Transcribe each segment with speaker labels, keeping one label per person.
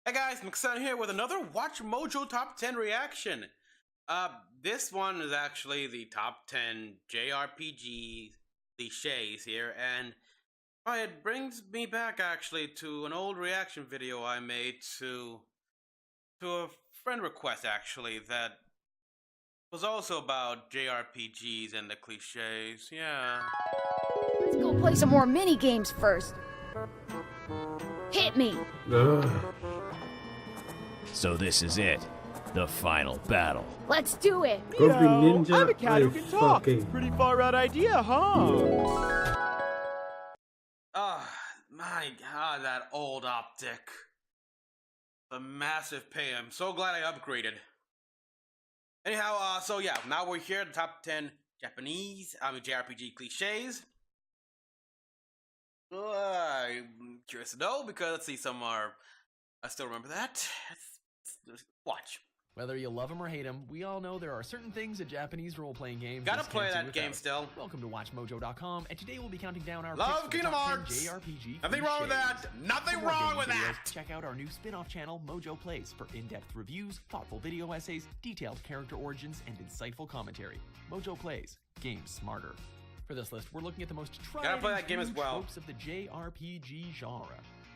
Speaker 1: Hey guys, Mecha-san here with another WatchMojo Top 10 reaction. This one is actually the top 10 JRPG cliches here, and it brings me back actually to an old reaction video I made to a friend request actually that was also about JRPGs and the cliches. Yeah.
Speaker 2: Let's go play some more mini games first. Hit me.
Speaker 3: So this is it, the final battle.
Speaker 2: Let's do it.
Speaker 4: Go be ninja.
Speaker 5: I'm a cat who can talk.
Speaker 4: Fucking.
Speaker 5: Pretty far out idea, huh?
Speaker 1: My god, that old optic. The massive pay. I'm so glad I upgraded. Anyhow, so yeah, now we're here at the top 10 JRPG cliches. I'm curious to know because let's see, some are. I still remember that. Let's watch.
Speaker 6: Whether you love them or hate them, we all know there are certain things that Japanese role-playing games
Speaker 1: Gotta
Speaker 6: just
Speaker 1: play
Speaker 6: can't do
Speaker 1: that game
Speaker 6: without.
Speaker 1: still.
Speaker 6: Welcome to WatchMojo.com, and today we'll be counting down our
Speaker 1: Love
Speaker 6: picks for the
Speaker 1: Kingdom
Speaker 6: top 10
Speaker 1: Hearts.
Speaker 6: JRPG
Speaker 1: Nothing wrong with
Speaker 6: cliches.
Speaker 1: that. Nothing
Speaker 6: For more
Speaker 1: wrong
Speaker 6: gaming
Speaker 1: with
Speaker 6: videos,
Speaker 1: that.
Speaker 6: Check out our new spin-off channel, Mojo Plays, for in-depth reviews, thoughtful video essays, detailed character origins, and insightful commentary. Mojo Plays, games smarter. For this list, we're looking at the most tried
Speaker 1: Gotta play
Speaker 6: and
Speaker 1: that game as
Speaker 6: true
Speaker 1: well.
Speaker 6: tropes of the JRPG genre.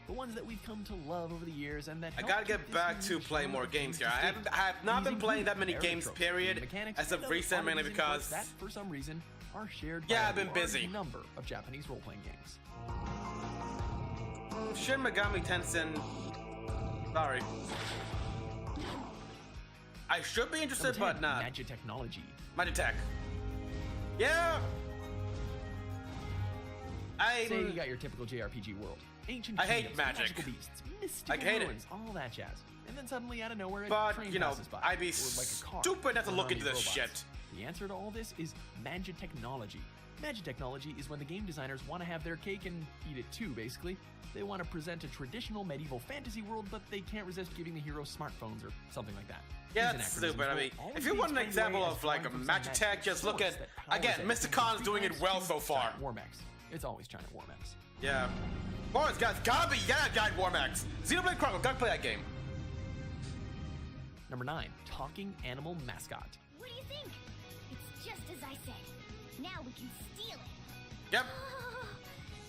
Speaker 6: The ones that we've come to love over the years and that
Speaker 1: I
Speaker 6: help
Speaker 1: gotta
Speaker 6: keep
Speaker 1: get
Speaker 6: this
Speaker 1: back
Speaker 6: new
Speaker 1: to play
Speaker 6: genre
Speaker 1: more
Speaker 6: of
Speaker 1: games here.
Speaker 6: distinct.
Speaker 1: I have not been
Speaker 6: These
Speaker 1: playing that
Speaker 6: include
Speaker 1: many games,
Speaker 6: tropes,
Speaker 1: period,
Speaker 6: mechanics,
Speaker 1: as of
Speaker 6: and other
Speaker 1: recent, mainly
Speaker 6: oddities and quirks
Speaker 1: because...
Speaker 6: that, for some reason, are shared
Speaker 1: Yeah,
Speaker 6: by
Speaker 1: I've been
Speaker 6: a large
Speaker 1: busy.
Speaker 6: number of Japanese role-playing games.
Speaker 1: Shin Megami Tensei... Sorry. I should be interested,
Speaker 6: Number
Speaker 1: but
Speaker 6: 10,
Speaker 1: not.
Speaker 6: Magic Technology.
Speaker 1: Magic Tech. Yeah!
Speaker 6: Say you got your typical JRPG world. Ancient
Speaker 1: I hate
Speaker 6: kingdoms,
Speaker 1: magic.
Speaker 6: magical beasts, mystical
Speaker 1: I hate it.
Speaker 6: ruins, all that jazz. And then suddenly, out of nowhere, a
Speaker 1: But,
Speaker 6: train
Speaker 1: you know,
Speaker 6: passes by,
Speaker 1: I'd be
Speaker 6: or like a car,
Speaker 1: stupid not to
Speaker 6: or an
Speaker 1: look
Speaker 6: army
Speaker 1: into
Speaker 6: of
Speaker 1: this
Speaker 6: robots.
Speaker 1: shit.
Speaker 6: The answer to all this is Magic Technology. Magic Technology is when the game designers want to have their cake and eat it too, basically. They want to present a traditional medieval fantasy world, but they can't resist giving the heroes smartphones or something like that.
Speaker 1: Yeah,
Speaker 6: These
Speaker 1: that's
Speaker 6: anachronisms
Speaker 1: stupid. I
Speaker 6: will
Speaker 1: mean,
Speaker 6: always
Speaker 1: if you
Speaker 6: be
Speaker 1: want an
Speaker 6: explained
Speaker 1: example
Speaker 6: away
Speaker 1: of
Speaker 6: as
Speaker 1: like a
Speaker 6: drawing from
Speaker 1: Magic
Speaker 6: some
Speaker 1: Tech, just look at,
Speaker 6: source that powers
Speaker 1: again,
Speaker 6: it,
Speaker 1: Mr.
Speaker 6: from
Speaker 1: Khan's
Speaker 6: Street
Speaker 1: doing it
Speaker 6: Fighter
Speaker 1: well
Speaker 6: to
Speaker 1: so far.
Speaker 6: Giant War-Max. It's always Giant War-Max.
Speaker 1: Yeah. Oh, it's gotta be, yeah, Giant War Max. Xenoblade Chronicle, gotta play that game.
Speaker 6: Number 9, Talking Animal Mascot.
Speaker 7: What do you think? It's just as I said. Now we can steal it.
Speaker 1: Yep.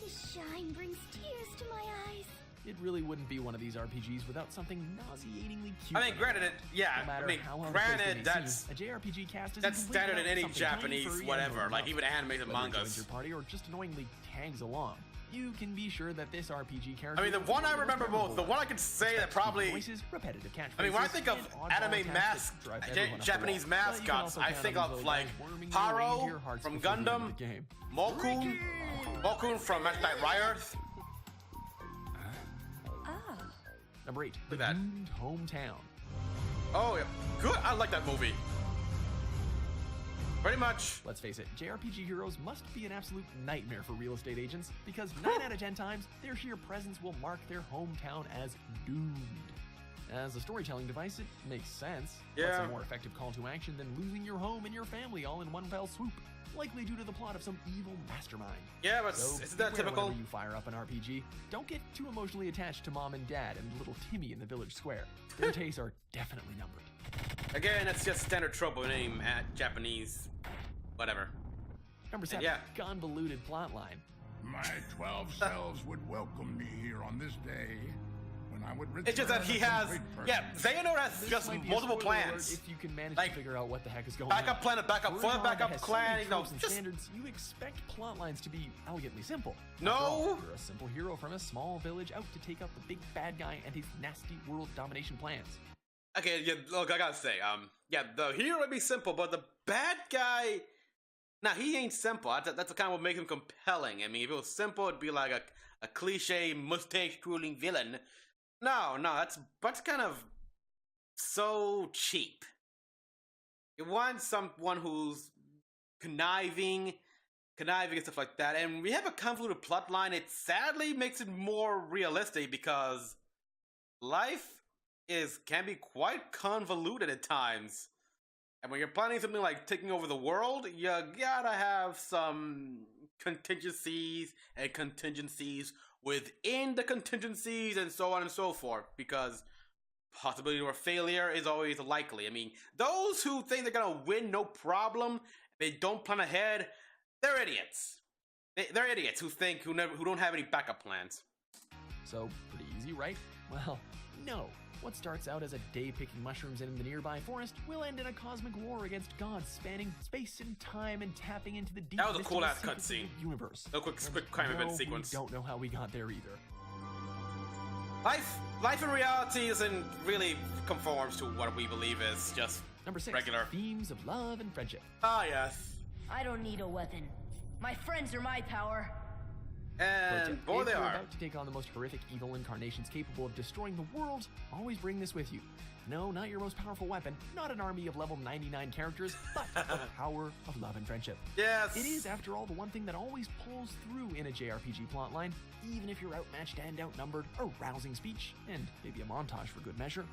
Speaker 7: The shine brings tears to my eyes.
Speaker 6: It really wouldn't be one of these RPGs without something nauseatingly cute.
Speaker 1: I mean, granted,
Speaker 6: No matter how out of place they may
Speaker 1: that's
Speaker 6: seem, a JRPG cast isn't
Speaker 1: that's
Speaker 6: complete
Speaker 1: standard in
Speaker 6: without
Speaker 1: any
Speaker 6: something tiny,
Speaker 1: Japanese
Speaker 6: furry, and
Speaker 1: whatever,
Speaker 6: grown
Speaker 1: like
Speaker 6: up.
Speaker 1: even animated
Speaker 6: Whether it joins
Speaker 1: mangas.
Speaker 6: your party or just annoyingly tags along. You can be sure that this RPG character.
Speaker 1: I mean, the
Speaker 6: will
Speaker 1: one
Speaker 6: be
Speaker 1: I remember
Speaker 6: memorable.
Speaker 1: most, the one I can say that
Speaker 6: Expect
Speaker 1: probably.
Speaker 6: voices, repetitive catchphrases,
Speaker 1: I mean, when I think of
Speaker 6: and oddball
Speaker 1: anime
Speaker 6: attacks that drive everyone up the
Speaker 1: Japanese
Speaker 6: wall. But you can
Speaker 1: mascots,
Speaker 6: also
Speaker 1: I
Speaker 6: count
Speaker 1: think
Speaker 6: on
Speaker 1: of
Speaker 6: those
Speaker 1: like
Speaker 6: guys worming your way into
Speaker 1: Haro
Speaker 6: your hearts
Speaker 1: from
Speaker 6: before the end of
Speaker 1: Gundam,
Speaker 6: the game.
Speaker 1: Mokun from Match Knight Ryearth.
Speaker 6: Number 8, The
Speaker 1: Look at that.
Speaker 6: Doomed Hometown.
Speaker 1: Oh, yeah. Good. I like that movie. Pretty much.
Speaker 6: Let's face it, JRPG heroes must be an absolute nightmare for real estate agents, because 9 out of 10 times, their sheer presence will mark their hometown as doomed. As a storytelling device, it makes sense.
Speaker 1: Yeah.
Speaker 6: What's a more effective call to action than losing your home and your family all in one fell swoop? Likely due to the plot of some evil mastermind.
Speaker 1: Yeah, but
Speaker 6: So,
Speaker 1: isn't that
Speaker 6: beware
Speaker 1: typical?
Speaker 6: whenever you fire up an RPG, don't get too emotionally attached to mom and dad and little Timmy in the village square. Their tastes are definitely numbered.
Speaker 1: Again, it's just standard trope of any Japanese, whatever.
Speaker 6: Number 7,
Speaker 1: Yeah.
Speaker 6: Convoluted Plotline.
Speaker 8: My 12 selves would welcome me here on this day, when I would return
Speaker 1: It's just that he
Speaker 8: a
Speaker 1: has,
Speaker 8: complete
Speaker 1: yeah,
Speaker 8: person.
Speaker 1: Xehanort has
Speaker 6: This
Speaker 1: just
Speaker 6: might be a
Speaker 1: multiple
Speaker 6: spoiler alert
Speaker 1: plans.
Speaker 6: if you can manage
Speaker 1: Like,
Speaker 6: to figure out what the heck is going
Speaker 1: Backup
Speaker 6: on.
Speaker 1: plan, a backup
Speaker 6: For a
Speaker 1: plan,
Speaker 6: genre that
Speaker 1: backup
Speaker 6: has so
Speaker 1: plan,
Speaker 6: many
Speaker 1: you know,
Speaker 6: tropes and
Speaker 1: just
Speaker 6: standards, you expect plot lines to be elegantly simple.
Speaker 1: No.
Speaker 6: After all, you're a simple hero from a small village out to take out the big bad guy and his nasty world domination plans.
Speaker 1: Okay, yeah, look, I gotta say, yeah, the hero would be simple, but the bad guy, nah, he ain't simple. That's the kind of what makes him compelling. I mean, if it was simple, it'd be like a cliche, mustache-twirling villain. No, that's kind of so cheap. You want someone who's conniving and stuff like that, and we have a convoluted plot line. It sadly makes it more realistic because life can be quite convoluted at times. And when you're planning something like taking over the world, you gotta have some contingencies within the contingencies and so on and so forth. Because possibility of failure is always likely. I mean, those who think they're gonna win no problem, they don't plan ahead, they're idiots. They're idiots who don't have any backup plans.
Speaker 6: So, pretty easy, right? Well, no. What starts out as a day picking mushrooms in the nearby forest will end in a cosmic war against gods spanning space and time and tapping into the deep
Speaker 1: That was a cool ass
Speaker 6: secrets of the
Speaker 1: cutscene.
Speaker 6: universe.
Speaker 1: A quick crime event sequence.
Speaker 6: We don't know how we got there either.
Speaker 1: Life in reality isn't really conforms to what we believe is just
Speaker 6: Number 6.
Speaker 1: regular.
Speaker 6: Themes of love and friendship.
Speaker 1: Ah, yes.
Speaker 4: I don't need a weapon. My friends are my power.
Speaker 1: And boy,
Speaker 6: if
Speaker 1: they
Speaker 6: you're
Speaker 1: are.
Speaker 6: about to take on the most horrific evil incarnations capable of destroying the world, always bring this with you. No, not your most powerful weapon, not an army of level 99 characters, but the power of love and friendship.
Speaker 1: Yes.
Speaker 6: It is, after all, the one thing that always pulls through in a JRPG plotline, even if you're outmatched and outnumbered, a rousing speech, and maybe a montage for good measure.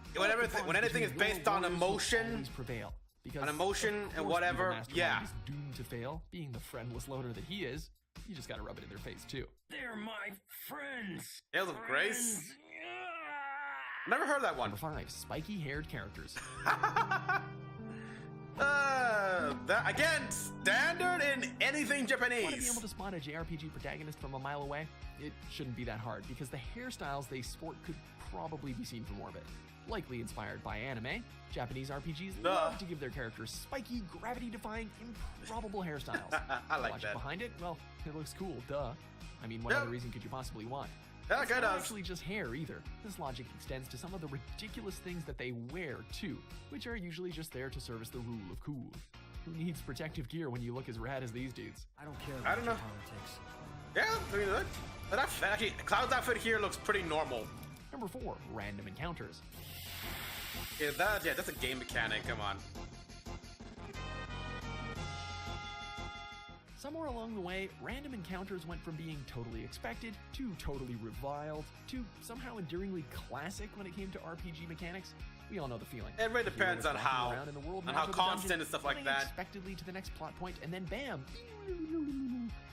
Speaker 1: When anything is based on emotion,
Speaker 6: always prevail. Because
Speaker 1: on emotion
Speaker 6: of
Speaker 1: and
Speaker 6: course
Speaker 1: whatever,
Speaker 6: evil mastermind
Speaker 1: yeah.
Speaker 6: is doomed to fail, being the friendless loner that he is. You just gotta rub it in their face, too.
Speaker 4: They're my friends.
Speaker 1: Tales of Grace? Never heard that one.
Speaker 6: Number 5, spiky-haired characters.
Speaker 1: That again, standard in anything
Speaker 6: Want to be able
Speaker 1: Japanese.
Speaker 6: to spot a JRPG protagonist from a mile away? It shouldn't be that hard, because the hairstyles they sport could probably be seen from orbit. Likely inspired by anime, Japanese RPGs love to give their characters spiky, gravity-defying, improbable hairstyles.
Speaker 1: I like
Speaker 6: Logic
Speaker 1: that.
Speaker 6: behind it? Well, it looks cool, duh. I mean, what
Speaker 1: Yep.
Speaker 6: other reason could you possibly want?
Speaker 1: Yeah,
Speaker 6: It's
Speaker 1: it
Speaker 6: not
Speaker 1: does.
Speaker 6: actually just hair either. This logic extends to some of the ridiculous things that they wear too, which are usually just there to service the rule of cool. Who needs protective gear when you look as rad as these dudes?
Speaker 9: I don't care
Speaker 1: I don't know.
Speaker 9: politics.
Speaker 1: Yeah, I mean, actually, Cloud's outfit here looks pretty normal.
Speaker 6: Number 4, random encounters.
Speaker 1: Yeah, that's a game mechanic. Come on.
Speaker 6: Somewhere along the way, random encounters went from being totally expected to totally reviled to somehow endearingly classic when it came to RPG mechanics. We all know the feeling.
Speaker 1: It really
Speaker 6: The hero
Speaker 1: depends
Speaker 6: is
Speaker 1: on
Speaker 6: walking
Speaker 1: how-
Speaker 6: around in the world
Speaker 1: on
Speaker 6: map
Speaker 1: how
Speaker 6: of the dungeon,
Speaker 1: constant and stuff like
Speaker 6: running
Speaker 1: that.
Speaker 6: Unexpectedly to the next plot point, and then bam!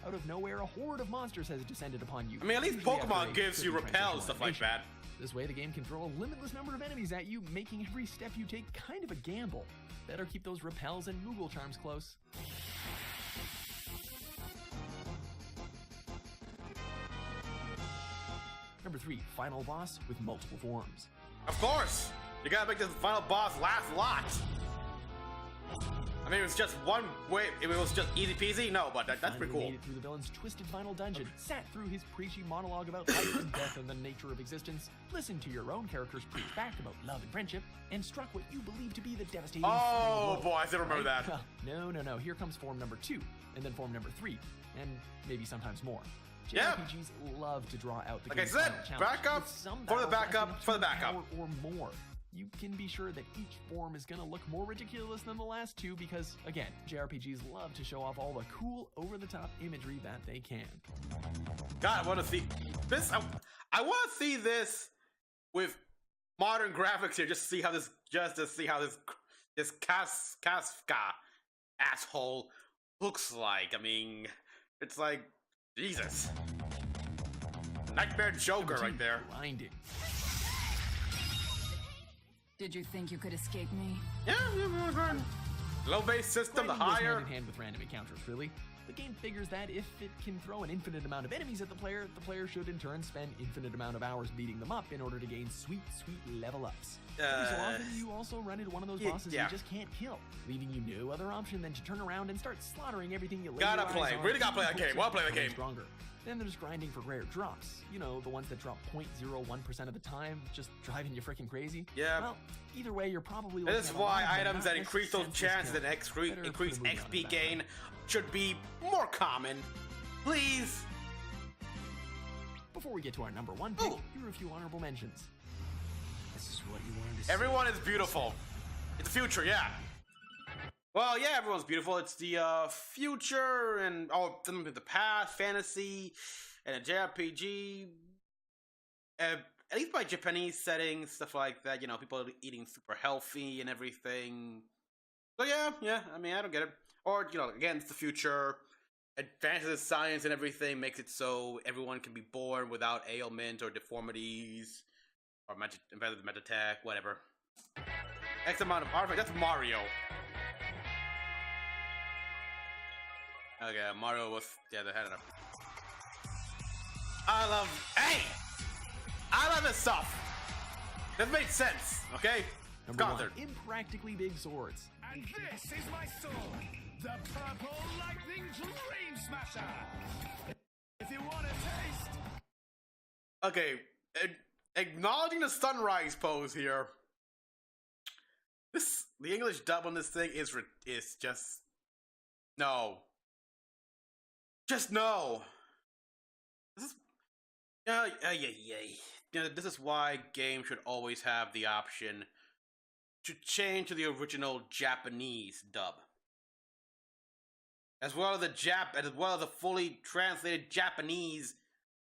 Speaker 6: Out of nowhere, a horde of monsters has descended upon you.
Speaker 1: I mean, at least
Speaker 6: usually after
Speaker 1: Pokemon
Speaker 6: a
Speaker 1: gives you
Speaker 6: tricky
Speaker 1: repel and
Speaker 6: transitional
Speaker 1: stuff like
Speaker 6: animation.
Speaker 1: that.
Speaker 6: This way, the game can throw a limitless number of enemies at you, making every step you take kind of a gamble. Better keep those repels and Moogle charms close. Number 3, final boss with multiple forms.
Speaker 1: Of course, you gotta make this final boss last lot. I mean, it was just one way. It was just easy peasy. No, but that's pretty
Speaker 6: Finally
Speaker 1: cool.
Speaker 6: made it through the villain's twisted final dungeon, sat through his preachy monologue about life and death and the nature of existence, listened to your own characters preach back about love and friendship, and struck what you believe to be the devastating final
Speaker 1: Oh
Speaker 6: blow.
Speaker 1: boy, I still remember
Speaker 6: Right?
Speaker 1: that.
Speaker 6: Well, no. Here comes form number 2, and then form number 3, and maybe sometimes more.
Speaker 1: Yeah.
Speaker 6: JRPGs love to draw out the
Speaker 1: Like I
Speaker 6: game's
Speaker 1: said,
Speaker 6: final challenge,
Speaker 1: backup
Speaker 6: with some
Speaker 1: for the
Speaker 6: battles
Speaker 1: backup
Speaker 6: lasting
Speaker 1: for the
Speaker 6: 2
Speaker 1: backup.
Speaker 6: hour or more. You can be sure that each form is going to look more ridiculous than the last 2 because, again, JRPGs love to show off all the cool, over-the-top imagery that they can.
Speaker 1: God, I want to see this. I want to see this with modern graphics here, just to see how this Kafka asshole looks like. I mean, it's like Jesus, Nightmare Joker
Speaker 6: Number 2,
Speaker 1: right there.
Speaker 6: Grinding.
Speaker 10: Did you think you could escape me?
Speaker 1: Yeah, low base system, the
Speaker 6: Grinding goes
Speaker 1: higher.
Speaker 6: hand in hand with random encounters, really. The game figures that if it can throw an infinite amount of enemies at the player should in turn spend infinite amount of hours beating them up in order to gain sweet level ups. Every so often, you also run into one of those bosses
Speaker 1: yeah.
Speaker 6: you just can't kill, leaving you no other option than to turn around and start slaughtering everything you lay
Speaker 1: Gotta
Speaker 6: your eyes
Speaker 1: play.
Speaker 6: on.
Speaker 1: Really gotta play that
Speaker 6: in hopes
Speaker 1: game. Wanna
Speaker 6: of
Speaker 1: play that
Speaker 6: becoming
Speaker 1: game.
Speaker 6: Stronger. Then there's grinding for rare drops. You know, the ones that drop 0.01% of the time, just driving you freaking crazy.
Speaker 1: Yeah.
Speaker 6: Well, either way, you're probably
Speaker 1: This
Speaker 6: looking
Speaker 1: is
Speaker 6: at a lot
Speaker 1: why
Speaker 6: of them
Speaker 1: items
Speaker 6: not
Speaker 1: that increase those
Speaker 6: senseless
Speaker 1: chances
Speaker 6: kills.
Speaker 1: and
Speaker 6: Better
Speaker 1: increase
Speaker 6: put a movie on in the
Speaker 1: XP gain should be more common. Please.
Speaker 6: Before we get to our number 1 pick,
Speaker 1: Ooh.
Speaker 6: here are a few honorable mentions.
Speaker 9: This is what you wanted to see.
Speaker 1: Everyone is beautiful. It's the future, yeah. Well, yeah, everyone's beautiful. It's the future and the past, fantasy, and a JRPG. At least by Japanese settings, stuff like that. You know, people eating super healthy and everything. So yeah. I mean, I don't get it. Or again, it's the future. Advances in science and everything makes it so everyone can be born without ailment or deformities. or magic, embedded magic attack, whatever. X amount of artifact. That's Mario. Okay, Mario was the head of. Hey! I love this stuff! That made sense, okay?
Speaker 6: Number 1, impractically big swords.
Speaker 8: And this is my sword, the Purple Lightning Dream Smasher! If you want a taste...
Speaker 1: Okay, acknowledging the sunrise pose here. The English dub on this thing is just... No. Just no. This is... This is why games should always have the option to change to the original Japanese dub, as well as the fully translated Japanese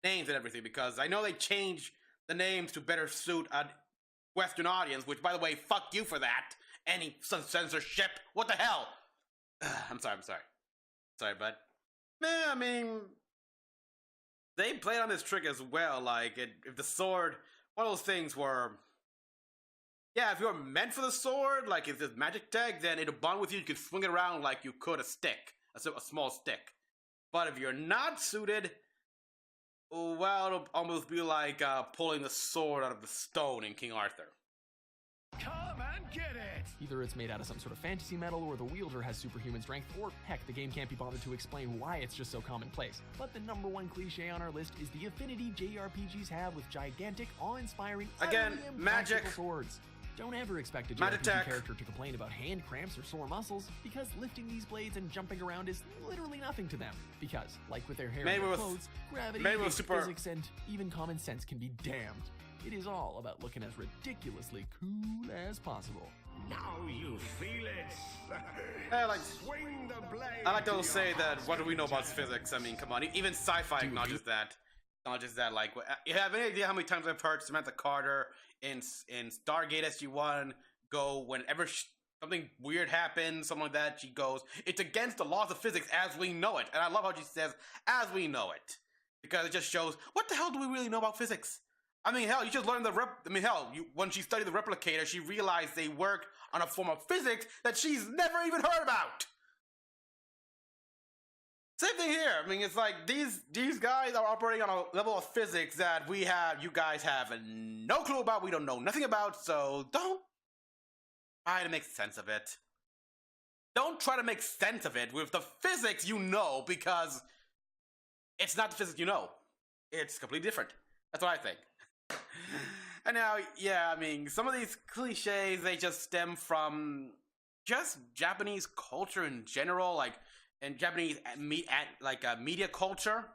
Speaker 1: names and everything. Because I know they changed the names to better suit a Western audience. Which, by the way, fuck you for that. Any censorship? What the hell? I'm sorry, bud. Man, I mean, they played on this trick as well. Like, if the sword, one of those things where, yeah, if you're meant for the sword, like if it's magic tag, then it'll bond with you. You can swing it around like you could a stick, a small stick. But if you're not suited, well, it'll almost be like pulling the sword out of the stone in King Arthur.
Speaker 8: Come and get it!
Speaker 6: Either it's made out of some sort of fantasy metal, or the wielder has superhuman strength, or heck, the game can't be bothered to explain why it's just so commonplace. But the number 1 cliche on our list is the affinity JRPGs have with gigantic, awe-inspiring,
Speaker 1: again, magic
Speaker 6: swords. Don't ever expect a
Speaker 1: magic
Speaker 6: JRPG character to complain about hand cramps or sore muscles, because lifting these blades and jumping around is literally nothing to them. Because, like with their hair and their clothes, gravity, physics, and even common sense can be damned. It is all about looking as ridiculously cool as possible.
Speaker 8: Now you feel it.
Speaker 1: Swing the blade. I like to say that. What do we know about physics? I mean, come on. Even sci-fi acknowledges that. Like, you have any idea how many times I've heard Samantha Carter in Stargate SG-1 go whenever something weird happens, something like that? She goes, "It's against the laws of physics as we know it." And I love how she says, "As we know it," because it just shows what the hell do we really know about physics. I mean, hell, you just learned when she studied the replicator, she realized they work on a form of physics that she's never even heard about. Same thing here. I mean, it's like these guys are operating on a level of physics that you guys have no clue about, we don't know nothing about, so don't try to make sense of it. Don't try to make sense of it with the physics you know, because it's not the physics you know. It's completely different. That's what I think. And now, yeah, I mean, some of these cliches, they just stem from just Japanese culture in general, like, and Japanese media culture,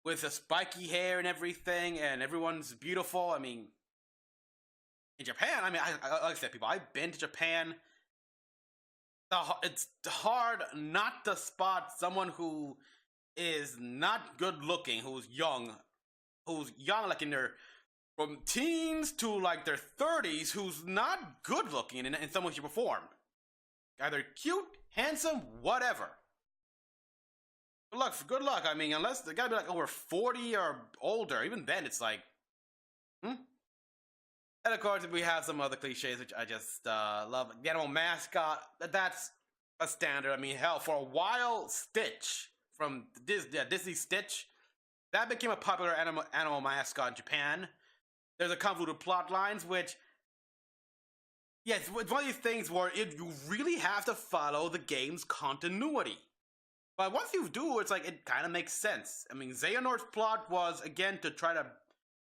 Speaker 1: with the spiky hair and everything, and everyone's beautiful. I mean, in Japan, I mean, like I said, people, I've been to Japan. It's hard not to spot someone who is not good looking, who's young, like in their, from teens to like their 30s, who's not good looking in some way, shape, or form. Either cute, handsome, whatever. Good luck. I mean, unless they gotta be like over 40 or older. Even then, it's like, And of course, we have some other cliches which I just love. The animal mascot. That's a standard. I mean, hell, for a while, Stitch from Disney Stitch, that became a popular animal mascot in Japan. There's a convoluted plot lines, which, yeah, it's one of these things where you really have to follow the game's continuity. But once you do, it's like, it kind of makes sense. I mean, Xehanort's plot was, again, to try to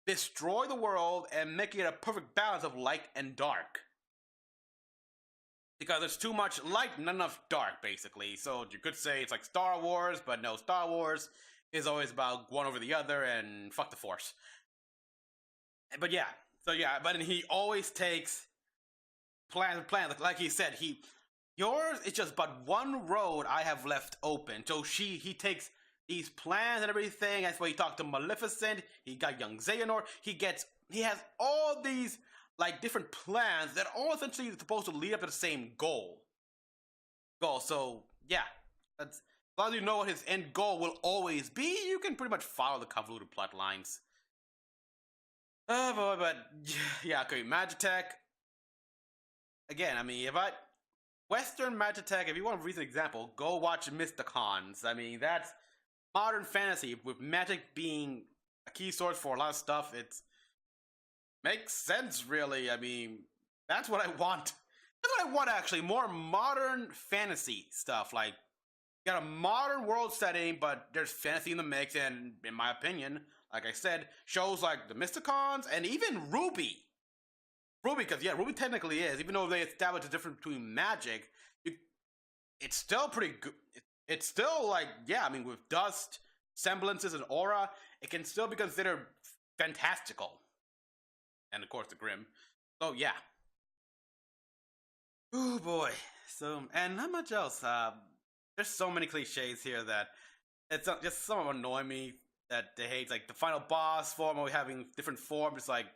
Speaker 1: destroy the world and make it a perfect balance of light and dark. Because there's too much light and not enough dark, basically. So you could say it's like Star Wars, but no, Star Wars is always about one over the other and fuck the Force. But yeah, but then he always takes plans. Like he said, yours is just but one road I have left open. So he takes these plans and everything. That's why he talked to Maleficent. He got young Xehanort. He has all these like different plans that are all essentially supposed to lead up to the same goal. So yeah, as long as you know what his end goal will always be, you can pretty much follow the convoluted plot lines. Oh boy, but yeah, okay, Magitech. Again, I mean, Western Magitech, if you want a recent example, go watch Mysticons. I mean, that's modern fantasy with magic being a key source for a lot of stuff. It makes sense, really. I mean, that's what I want. That's what I want, actually. More modern fantasy stuff. Like, you got a modern world setting, but there's fantasy in the mix, and in my opinion, like I said, shows like the Mysticons and even Ruby. Because yeah, Ruby technically is, even though they established a difference between magic, it's still pretty good. It's still like, yeah, I mean, with dust, semblances, and aura, it can still be considered fantastical. And of course, the Grim. So yeah. Oh boy. So, and not much else. There's so many cliches here that it's just some annoy me that they hate. Like the final boss form, or having different forms. It's like,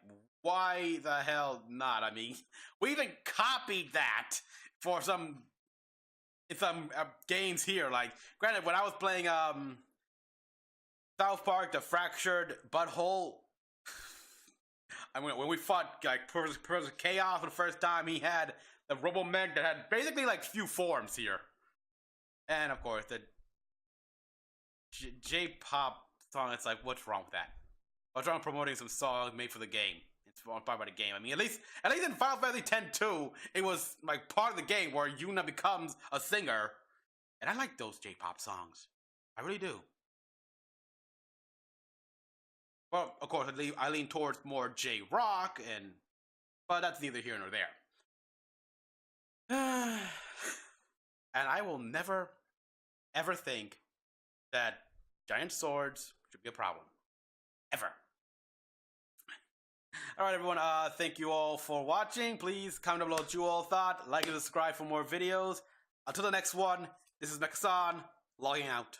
Speaker 1: why the hell not? I mean, we even copied that for some games here. Like, granted, when I was playing South Park: The Fractured Butthole, I mean, when we fought like Professor Chaos for the first time, he had the Robo-Mech that had basically like few forms here, and of course the J-pop song. It's like, what's wrong with that? What's wrong with promoting some song made for the game? It's part of the game. I mean, at least in Final Fantasy X-2, it was like part of the game where Yuna becomes a singer, and I like those J-pop songs. I really do. Well, of course, I lean towards more J-rock, but that's neither here nor there. And I will never, ever think that giant swords should be a problem. Ever. Alright, everyone, thank you all for watching. Please comment down below what you all thought. Like and subscribe for more videos. Until the next one, this is Mecha-san, logging out.